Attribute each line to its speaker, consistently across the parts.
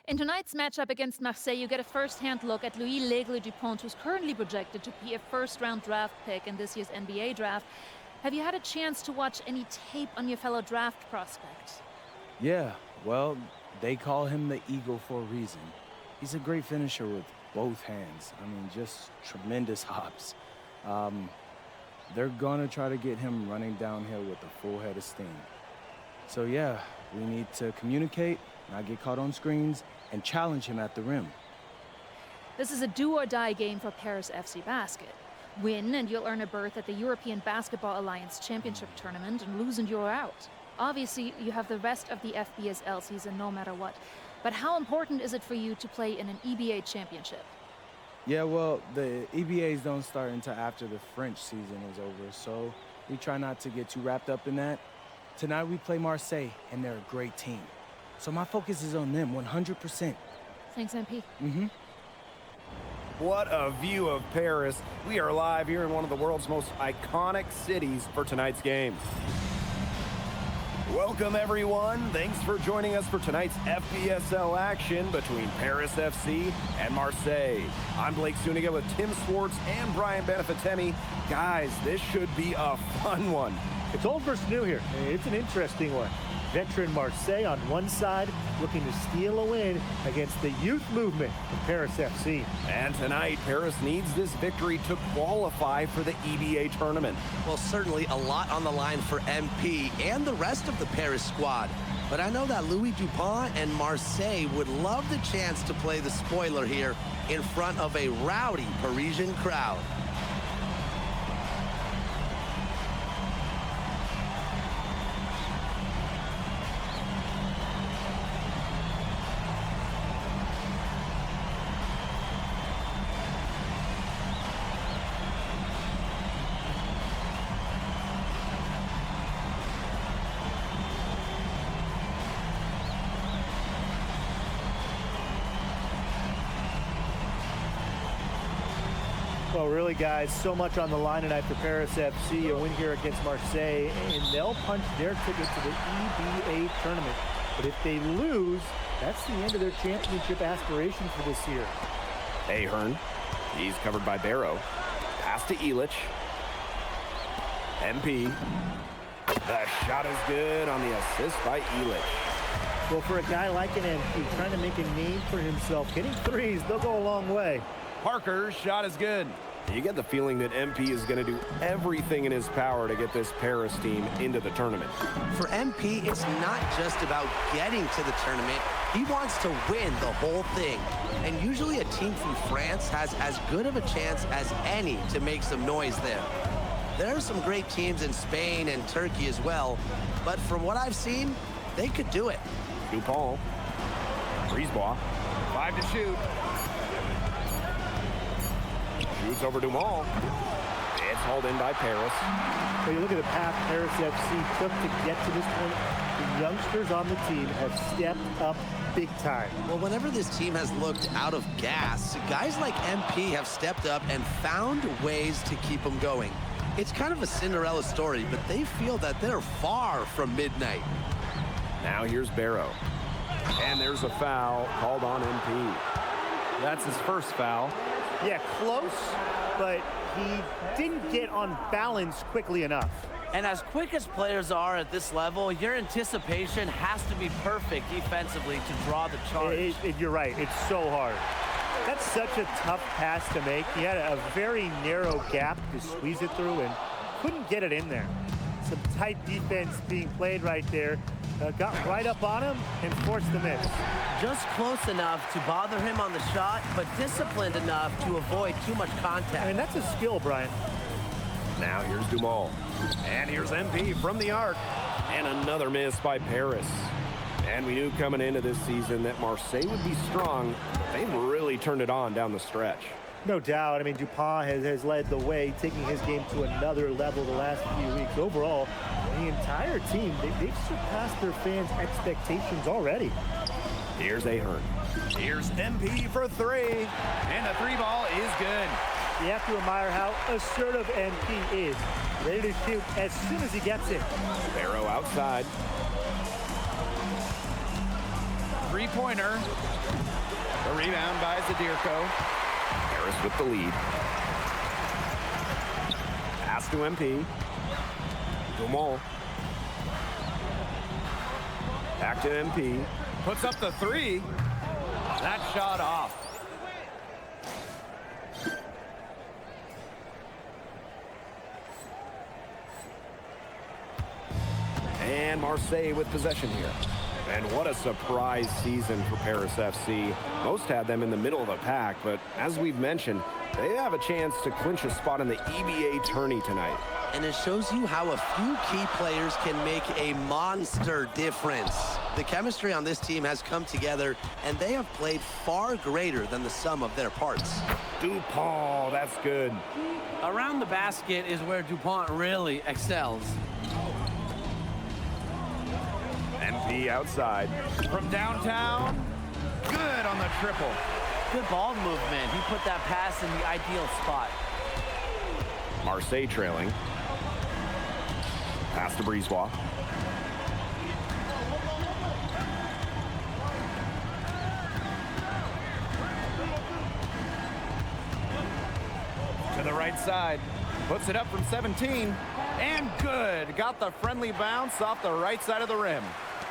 Speaker 1: In tonight's matchup against Marseille, you get a first-hand look at Louis L'Aigle Dupont, who's currently projected to be a first-round draft pick in this year's NBA draft. Have you had a chance to watch any tape on your fellow draft prospect?
Speaker 2: Yeah, well, they call him the Eagle for a reason. He's a great finisher with both hands. I mean, just tremendous hops. They're gonna try to get him running downhill with a full head of steam. So yeah, we need to communicate, not get caught on screens, and challenge him at the rim.
Speaker 1: This is a do-or-die game for Paris FC Basket. Win and you'll earn a berth at the European Basketball Alliance Championship Tournament, and lose and you're out. Obviously, you have the rest of the FBSL season no matter what. But how important is it for you to play in an EBA championship?
Speaker 2: Yeah, well, the EBAs don't start until after the French season is over, so we try not to get too wrapped up in that. Tonight we play Marseille, and they're a great team. So my focus is on them 100%.
Speaker 1: Thanks, MP.
Speaker 3: What a view of Paris. We are live here in one of the world's most iconic cities for tonight's game. Welcome, everyone. Thanks for joining us for tonight's FBSL action between Paris FC and Marseille. I'm Blake Zuniga with Tim Swartz and Brian Benefitemi. Guys, this should be a fun one.
Speaker 4: It's old versus new here. It's an interesting one. Veteran Marseille on one side, looking to steal a win against the youth movement of Paris FC.
Speaker 3: And tonight, Paris needs this victory to qualify for the EBA tournament.
Speaker 5: Well, certainly a lot on the line for MP and the rest of the Paris squad. But I know that Louis Dupont and Marseille would love the chance to play the spoiler here in front of a rowdy Parisian crowd.
Speaker 4: Well, really, guys, so much on the line tonight for Paris FC. A win here against Marseille, and they'll punch their ticket to the EBA tournament. But if they lose, that's the end of their championship aspirations for this year.
Speaker 3: Ahern, he's covered by Barrow. Pass to Illich. MP. The shot is good on the assist by Illich.
Speaker 4: Well, for a guy like an MP, trying to make a name for himself, hitting threes, they'll go a long way.
Speaker 3: Parker's shot is good. You get the feeling that MP is going to do everything in his power to get this Paris team into the tournament.
Speaker 5: For MP, it's not just about getting to the tournament. He wants to win the whole thing. And usually a team from France has as good of a chance as any to make some noise there. There are some great teams in Spain and Turkey as well, but from what I've seen, they could do it.
Speaker 3: Dupont. Brisebois. 5 to shoot. Shoots over Dumont. It's hauled in by Paris.
Speaker 4: Well, you look at the path Paris FC took to get to this point. The youngsters on the team have stepped up big time.
Speaker 5: Well, whenever this team has looked out of gas, guys like MP have stepped up and found ways to keep them going. It's kind of a Cinderella story, but they feel that they're far from midnight.
Speaker 3: Now here's Barrow. And there's a foul called on MP. That's his first foul.
Speaker 4: Yeah, close, but he didn't get on balance quickly enough.
Speaker 6: And as quick as players are at this level, your anticipation has to be perfect defensively to draw the charge.
Speaker 4: You're right, it's so hard. That's such a tough pass to make. He had a very narrow gap to squeeze it through and couldn't get it in there. Some tight defense being played right there. Got right up on him and forced the miss.
Speaker 6: Just close enough to bother him on the shot, but disciplined enough to avoid too much contact.
Speaker 4: And that's a skill, Brian.
Speaker 3: Now here's Dumont. And here's MP from the arc. And another miss by Paris. And we knew coming into this season that Marseille would be strong. They've really turned it on down the stretch.
Speaker 4: No doubt. I mean, Dupont has led the way, taking his game to another level the last few weeks. Overall, the entire team, they've surpassed their fans' expectations already.
Speaker 3: Here's Ahern. Here's MP for three. And the three ball is good.
Speaker 4: You have to admire how assertive MP is. Ready to shoot as soon as he gets it.
Speaker 3: Barrow outside. three-pointer. The rebound by Zadirko. Paris with the lead. Pass to MP. Dumont. Back to MP. Puts up the three. That shot off. And Marseille with possession here. And what a surprise season for Paris FC. Most had them in the middle of the pack, but as we've mentioned, they have a chance to clinch a spot in the EBA tourney tonight.
Speaker 5: And it shows you how a few key players can make a monster difference. The chemistry on this team has come together, and they have played far greater than the sum of their parts.
Speaker 3: Dupont, that's good.
Speaker 6: Around the basket is where DuPont really excels.
Speaker 3: MP outside. From downtown, good on the triple.
Speaker 6: Good ball movement. He put that pass in the ideal spot.
Speaker 3: Marseille trailing. Pass to Brisebois. To the right side. Puts it up from 17. And good. Got the friendly bounce off the right side of the rim.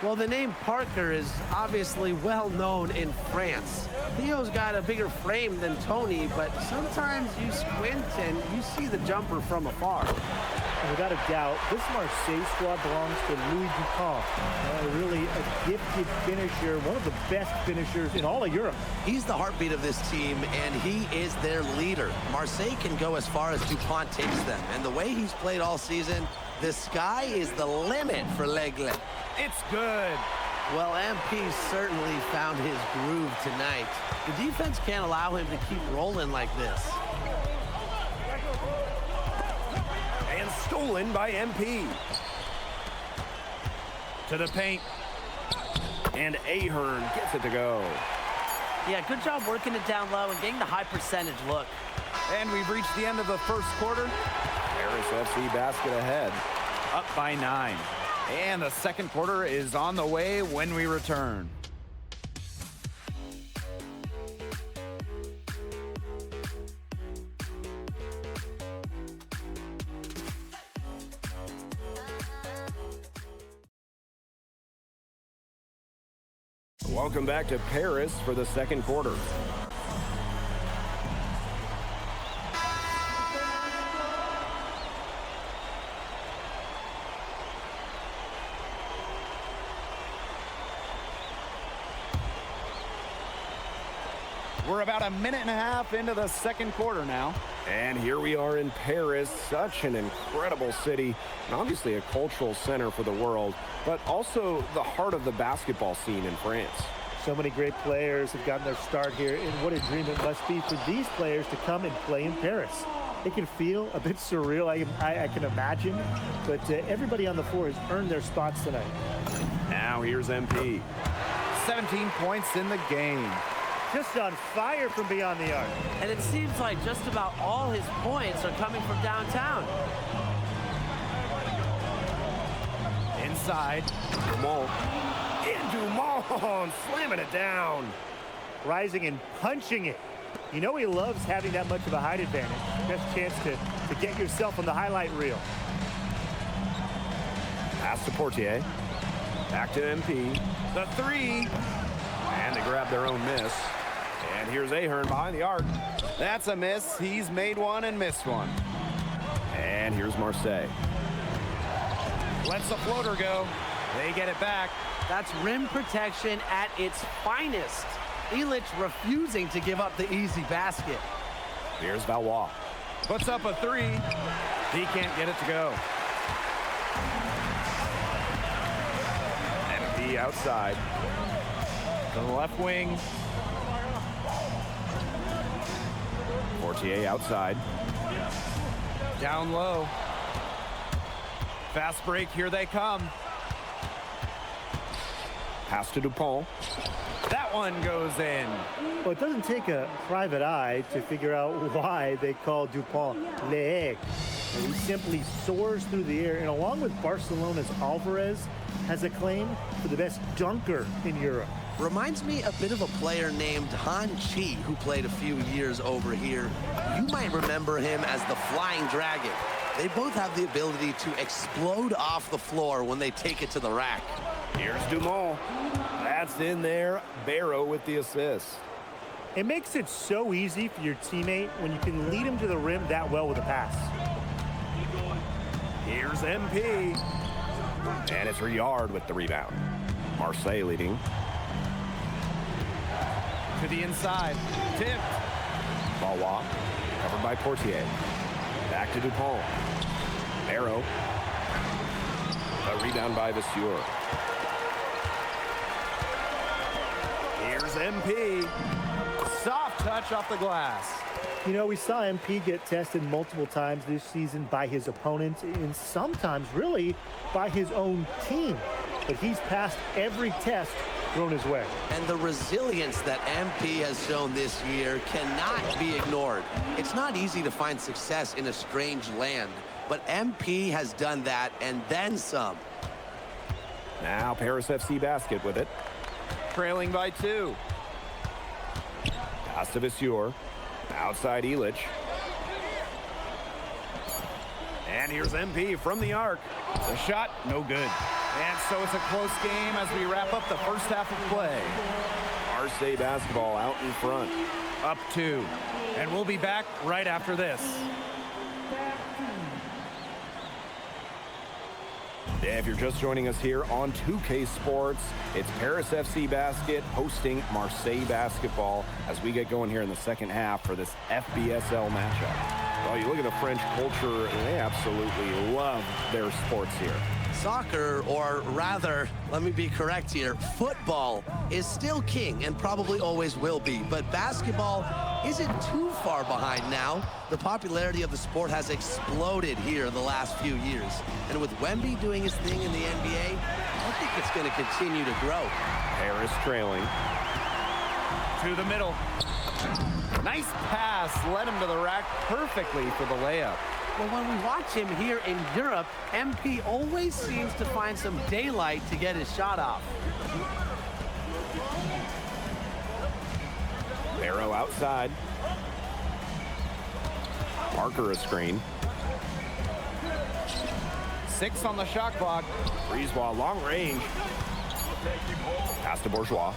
Speaker 5: Well, the name Parker is obviously well known in France. Theo's got a bigger frame than Tony, but sometimes you squint and you see the jumper from afar.
Speaker 4: And without a doubt, this Marseille squad belongs to Louis Dupont. Really a gifted finisher, one of the best finishers in all of Europe.
Speaker 5: He's the heartbeat of this team, and he is their leader. Marseille can go as far as Dupont takes them, and the way he's played all season, the sky is the limit for L'Aigle.
Speaker 3: It's good.
Speaker 5: Well, MP certainly found his groove tonight. The defense can't allow him to keep rolling like this.
Speaker 3: And stolen by MP. To the paint. And Ahern gets it to go.
Speaker 6: Yeah, good job working it down low and getting the high percentage look.
Speaker 3: And we've reached the end of the first quarter. Paris FC basket ahead. Up by 9. And the second quarter is on the way when we return. Welcome back to Paris for the second quarter. We're about a minute and a half into the second quarter now. And here we are in Paris, such an incredible city, and obviously a cultural center for the world, but also the heart of the basketball scene in France.
Speaker 4: So many great players have gotten their start here, and what a dream it must be for these players to come and play in Paris. It can feel a bit surreal, I can imagine, but everybody on the floor has earned their spots tonight.
Speaker 3: Now here's MP. 17 points in the game.
Speaker 4: Just on fire from beyond the arc.
Speaker 6: And it seems like just about all his points are coming from downtown.
Speaker 3: Inside. Dumont. And Dumont slamming it down.
Speaker 4: Rising and punching it. You know he loves having that much of a height advantage. Best chance to get yourself on the highlight reel.
Speaker 3: Pass to Portier. Back to MP. The three. And they grab their own miss. And here's Ahern behind the arc. That's a miss. He's made one and missed one. And here's Marseille. Lets the floater go. They get it back.
Speaker 5: That's rim protection at its finest. Illich refusing to give up the easy basket.
Speaker 3: Here's Valois. Puts up a three. He can't get it to go. MP outside. To the left wing. Portier outside. Down low. Fast break, here they come. Pass to Dupont. That one goes in.
Speaker 4: Well, it doesn't take a private eye to figure out why they call Dupont l'Aigle. He simply soars through the air, and along with Barcelona's Alvarez, has a claim for the best dunker in Europe.
Speaker 5: Reminds me a bit of a player named Han Chi, who played a few years over here. You might remember him as the Flying Dragon. They both have the ability to explode off the floor when they take it to the rack.
Speaker 3: Here's Dumont. That's in there. Barrow with the assist.
Speaker 4: It makes it so easy for your teammate when you can lead him to the rim that well with a pass.
Speaker 3: Here's MP. And it's Riyard with the rebound. Marseille leading. To the inside. Tipped. Valois. Covered by Portier. Back to Dupont. Barrow. A rebound by Vasseur. Here's MP. Soft touch off the glass.
Speaker 4: You know, we saw MP get tested multiple times this season by his opponents and sometimes really by his own team. But he's passed every test thrown his way.
Speaker 5: And the resilience that MP has shown this year cannot be ignored. It's not easy to find success in a strange land, but MP has done that and then some.
Speaker 3: Now Paris FC basket with it. Trailing by 2. Pass to Vasseur. Outside Illich. And here's MP from the arc. The shot, no good. And so it's a close game as we wrap up the first half of play. Marseille basketball out in front. Up 2. And we'll be back right after this. If you're just joining us here on 2K Sports, it's Paris FC Basket hosting Marseille basketball as we get going here in the second half for this FBSL matchup. Well, you look at the French culture, they absolutely love their sports here.
Speaker 5: Soccer, or rather, let me be correct here, football is still king and probably always will be, but basketball isn't too far behind now. The popularity of the sport has exploded here the last few years. And with Wemby doing his thing in the NBA, I think it's going to continue to grow.
Speaker 3: Paris trailing. To the middle. Nice pass, led him to the rack perfectly for the layup.
Speaker 6: Well, when we watch him here in Europe, MP always seems to find some daylight to get his shot off.
Speaker 3: Barrow outside. Parker a screen. 6 on the shot clock. Brisebois long range. Pass to Bourgeois.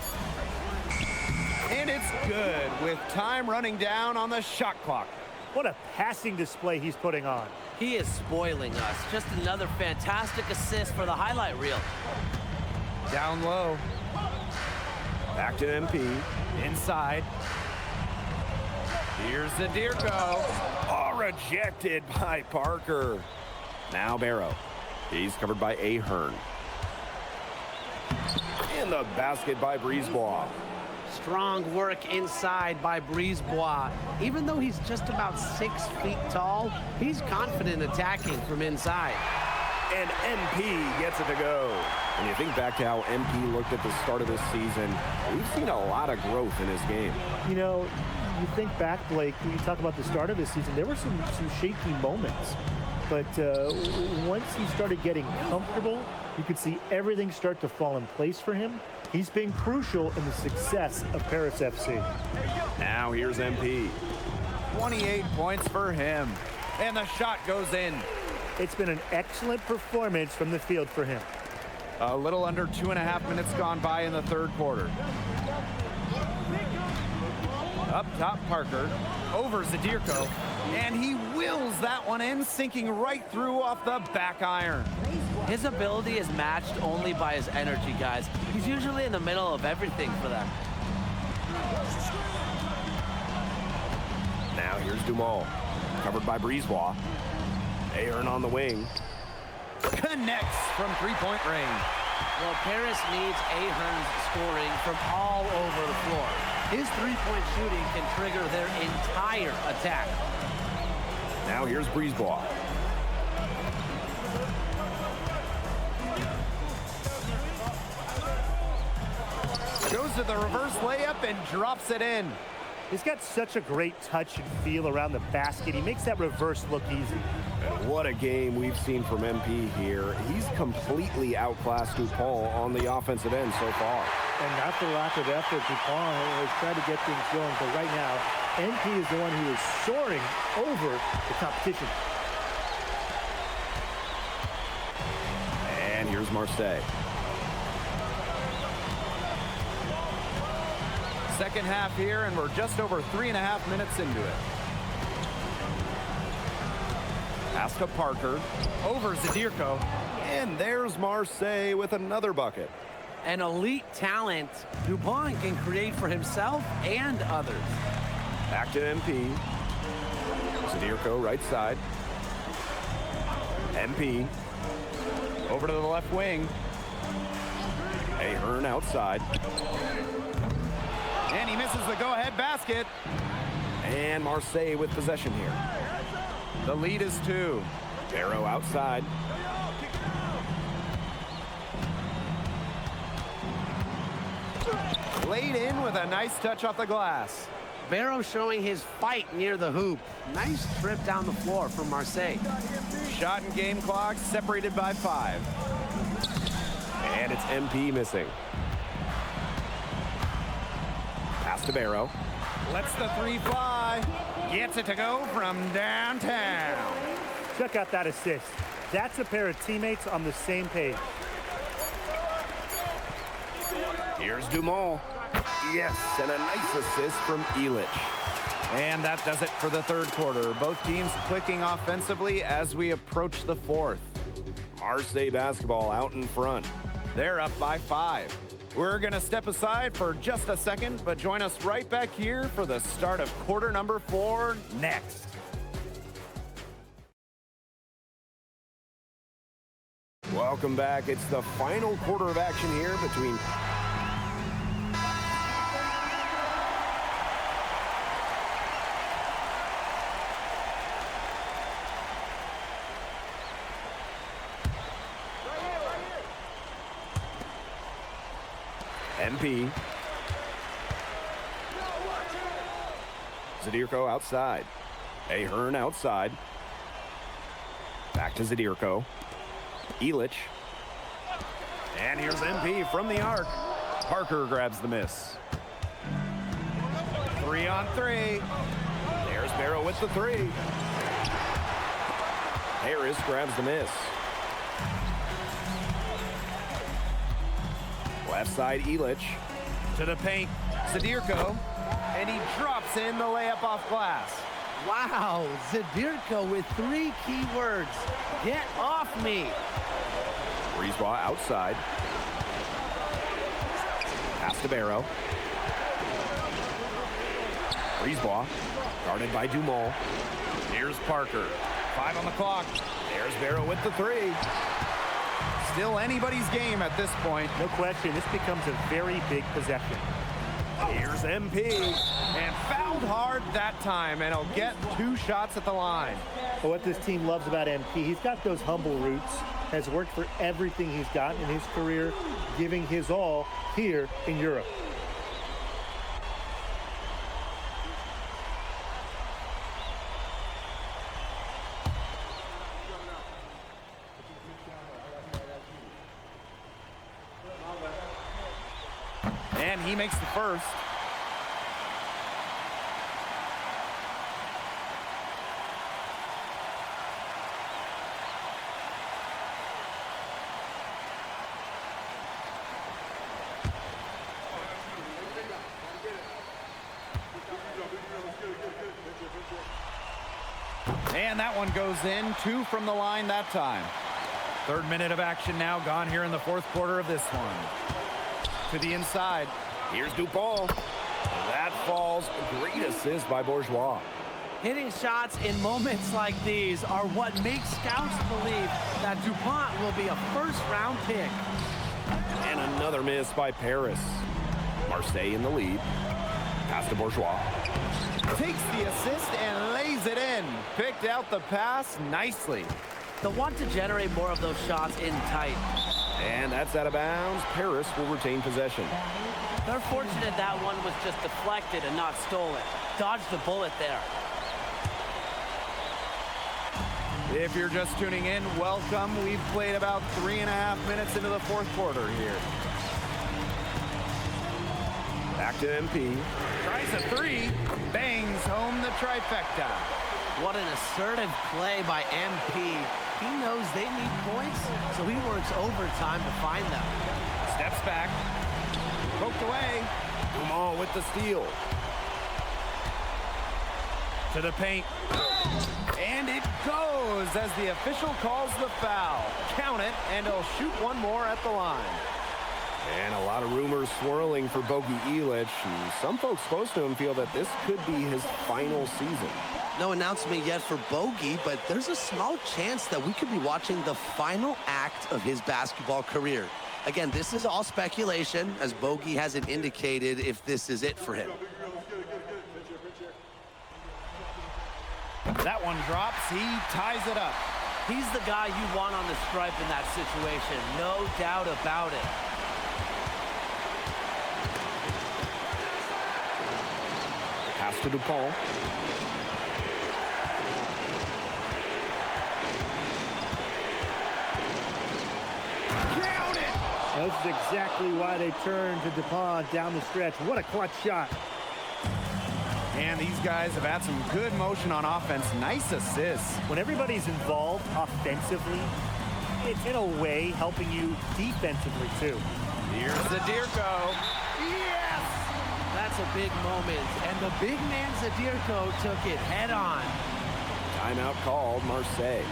Speaker 3: And it's good with time running down on the shot clock.
Speaker 4: What a passing display he's putting on.
Speaker 6: He is spoiling us. Just another fantastic assist for the highlight reel.
Speaker 3: Down low. Back to MP. Inside. Here's Zadirko. Oh, rejected by Parker. Now Barrow. He's covered by Ahern. In the basket by Brisebois.
Speaker 6: Strong work inside by Brisebois. Even though he's just about 6 feet tall, he's confident attacking from inside.
Speaker 3: And MP gets it to go. When you think back to how MP looked at the start of this season, we've seen a lot of growth in his game.
Speaker 4: You know, you think back, Blake, when you talk about the start of this season, there were some shaky moments. But once he started getting comfortable, you could see everything start to fall in place for him. He's been crucial in the success of Paris FC.
Speaker 3: Now here's MP. 28 points for him. And the shot goes in.
Speaker 4: It's been an excellent performance from the field for him.
Speaker 3: A little under 2.5 minutes gone by in the third quarter. Up top, Parker. Over Zadirko. And he wills that one in, sinking right through off the back iron.
Speaker 6: His ability is matched only by his energy, guys. He's usually in the middle of everything for them.
Speaker 3: Now here's Dumont. Covered by Brisebois. Ahern on the wing. Connects from three-point range.
Speaker 6: Well, Paris needs Ahern's scoring from all over the floor. His three-point shooting can trigger their entire attack.
Speaker 3: Now here's Brisebois. Goes to the reverse layup and drops it in.
Speaker 4: He's got such a great touch and feel around the basket. He makes that reverse look easy.
Speaker 3: And what a game we've seen from MP here. He's completely outclassed Dupont on the offensive end so far.
Speaker 4: And not for lack of effort, Dupont has tried to get things going, but right now, MP is the one who is soaring over the competition.
Speaker 3: And here's Marseille.
Speaker 7: Second half here, and we're just over 3.5 minutes into it.
Speaker 3: Pass to Parker.
Speaker 7: Over Zadirko.
Speaker 3: And there's Marseille with another bucket.
Speaker 6: An elite talent, Dupont can create for himself and others.
Speaker 3: Back to MP. Zadirko right side. MP.
Speaker 7: Over to the left wing.
Speaker 3: Ahern outside.
Speaker 7: And he misses the go-ahead basket.
Speaker 3: And Marseille with possession here.
Speaker 7: The lead is 2.
Speaker 3: Barrow outside.
Speaker 7: Laid in with a nice touch off the glass.
Speaker 6: Barrow showing his fight near the hoop. Nice trip down the floor from Marseille.
Speaker 7: Shot and game clock separated by 5.
Speaker 3: And it's MP missing. Pass to Barrow.
Speaker 7: Lets the 3 fly. Gets it to go from downtown.
Speaker 4: Check out that assist. That's a pair of teammates on the same page.
Speaker 3: Here's Dumont. Yes, and a nice assist from Elich.
Speaker 7: And that does it for the third quarter. Both teams clicking offensively as we approach the fourth.
Speaker 3: Marseille basketball out in front.
Speaker 7: They're up by 5. We're going to step aside for just a second, but join us right back here for the start of quarter number 4 next.
Speaker 3: Welcome back. It's the final quarter of action here between MP. Zadirko outside. Ahern outside. Back to Zadirko. Elich. And here's MP from the arc. Parker grabs the miss.
Speaker 7: 3 on 3.
Speaker 3: There's Barrow with the 3. Harris grabs the miss. Left side, Elich.
Speaker 7: To the paint, Zadirko. And he drops in the layup off glass.
Speaker 6: Wow, Zadirko with 3 key words. Get off me.
Speaker 3: Brisebois outside. Pass to Barrow. Brisebois, guarded by Dumont.
Speaker 7: Here's Parker. 5 on the clock.
Speaker 3: There's Barrow with the 3.
Speaker 7: Still anybody's game at this point.
Speaker 4: No question, this becomes a very big possession.
Speaker 3: Here's MP.
Speaker 7: And fouled hard that time, and he'll get 2 shots at the line.
Speaker 4: But what this team loves about MP, he's got those humble roots, has worked for everything he's got in his career, giving his all here in Europe.
Speaker 7: And he makes the first. And that one goes in. 2 from the line that time. Third minute of action now gone here in the fourth quarter of this one. To the inside.
Speaker 3: Here's Dupont. That falls. Great assist by Bourgeois.
Speaker 6: Hitting shots in moments like these are what makes scouts believe that Dupont will be a first-round pick.
Speaker 3: And another miss by Paris. Marseille in the lead. Pass to Bourgeois.
Speaker 7: Takes the assist and lays it in. Picked out the pass nicely.
Speaker 6: They'll want to generate more of those shots in tight.
Speaker 3: And that's out of bounds. Paris will retain possession.
Speaker 6: They're fortunate that one was just deflected and not stolen. dodged the bullet there.
Speaker 7: If you're just tuning in, welcome. We've played about 3.5 minutes into the fourth quarter here.
Speaker 3: Back to MP.
Speaker 7: Tries a three, bangs home the trifecta.
Speaker 6: What an assertive play by MP. He knows they need points, so he works overtime to find them.
Speaker 7: Steps back, poked away.
Speaker 3: Dumas with the steal.
Speaker 7: To the paint. And it goes as the official calls the foul. Count it, and he'll shoot one more at the line.
Speaker 3: And a lot of rumors swirling for Bogey Elich. And some folks close to him feel that this could be his final season.
Speaker 5: No announcement yet for Bogey, but there's a small chance that we could be watching the final act of his basketball career. Again, this is all speculation, as Bogey hasn't indicated if this is it for him.
Speaker 7: That one drops. He ties it up.
Speaker 6: He's the guy you want on the stripe in that situation, no doubt about it.
Speaker 3: Pass to DuPont.
Speaker 7: Count it!
Speaker 4: That's exactly why they turned to DuPont down the stretch. What a clutch shot.
Speaker 7: And these guys have had some good motion on offense. Nice assists.
Speaker 4: When everybody's involved offensively, it's in a way helping you defensively too.
Speaker 7: Here's the Zadirko.
Speaker 6: Yes! That's a big moment, and the big man Zadirko took it head on.
Speaker 3: Timeout called, Marseille.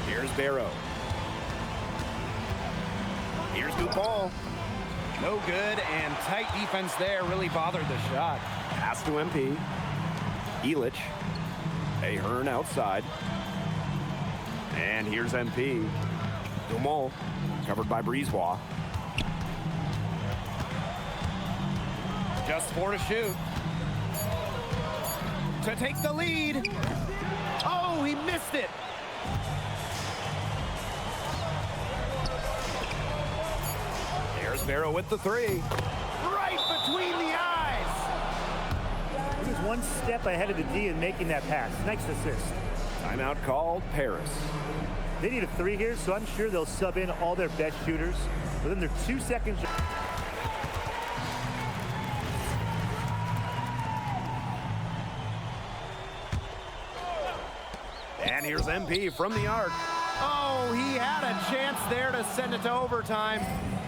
Speaker 3: Here's Barrow. Here's DuPont.
Speaker 7: No good, and tight defense there really bothered the shot.
Speaker 3: Pass to MP. Elich. Ahern outside. And here's MP. Dumont, covered by Brisebois.
Speaker 7: Just 4 to shoot. To take the lead. Oh, he missed it.
Speaker 3: There's Barrow with the three.
Speaker 7: Right between the eyes.
Speaker 4: He was one step ahead of the D in making that pass. Nice assist.
Speaker 3: Timeout called, Paris.
Speaker 4: They need a three here, so I'm sure they'll sub in all their best shooters. Within their 2 seconds.
Speaker 3: And here's MP from the arc.
Speaker 7: Oh, he had a chance there to send it to overtime,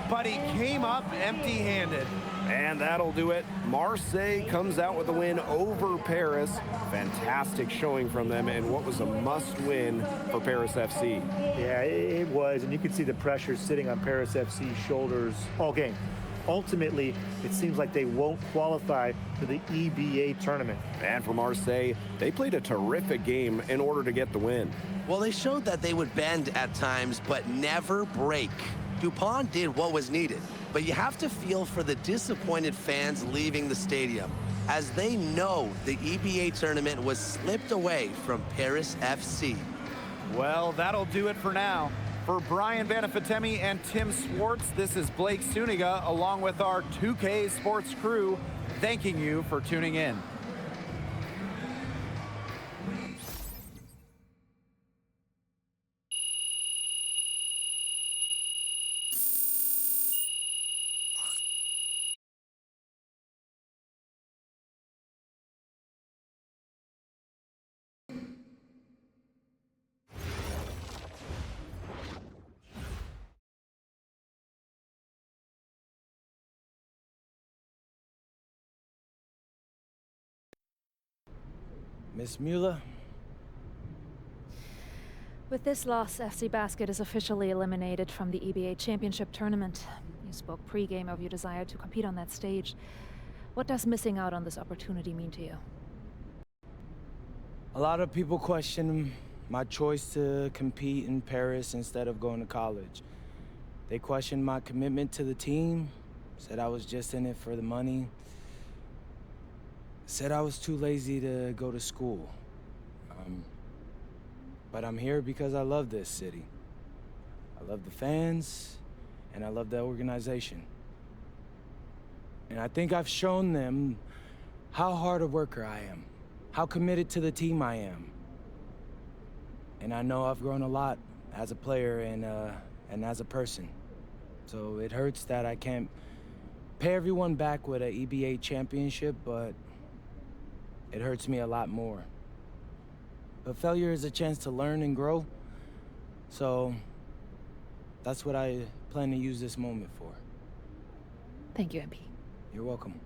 Speaker 7: but he came up empty-handed.
Speaker 3: And that'll do it. Marseille comes out with a win over Paris. Fantastic showing from them, and what was a must-win for Paris FC.
Speaker 4: Yeah, it was, and you could see the pressure sitting on Paris FC's shoulders all game. Ultimately, it seems like they won't qualify for the EBA tournament.
Speaker 3: And for Marseille, they played a terrific game in order to get the win.
Speaker 5: Well, they showed that they would bend at times, but never break. DuPont did what was needed, but you have to feel for the disappointed fans leaving the stadium, as they know the EBA tournament was slipped away from Paris FC.
Speaker 7: Well, that'll do it for now. For Brian Banafitemi and Tim Swartz, this is Blake Suniga, along with our 2K Sports crew, thanking you for tuning in.
Speaker 2: Miss Mueller?
Speaker 1: With this loss, FC Basket is officially eliminated from the EBA Championship Tournament. You spoke pre-game of your desire to compete on that stage. What does missing out on this opportunity mean to you?
Speaker 2: A lot of people question my choice to compete in Paris instead of going to college. They questioned my commitment to the team, said I was just in it for the money, said I was too lazy to go to school. But I'm here because I love this city. I love the fans, and I love the organization. And I think I've shown them how hard a worker I am, how committed to the team I am. And I know I've grown a lot as a player and as a person. So it hurts that I can't pay everyone back with an EBA championship, but it hurts me a lot more. But failure is a chance to learn and grow. So that's what I plan to use this moment for.
Speaker 1: Thank you, MP.
Speaker 2: You're welcome.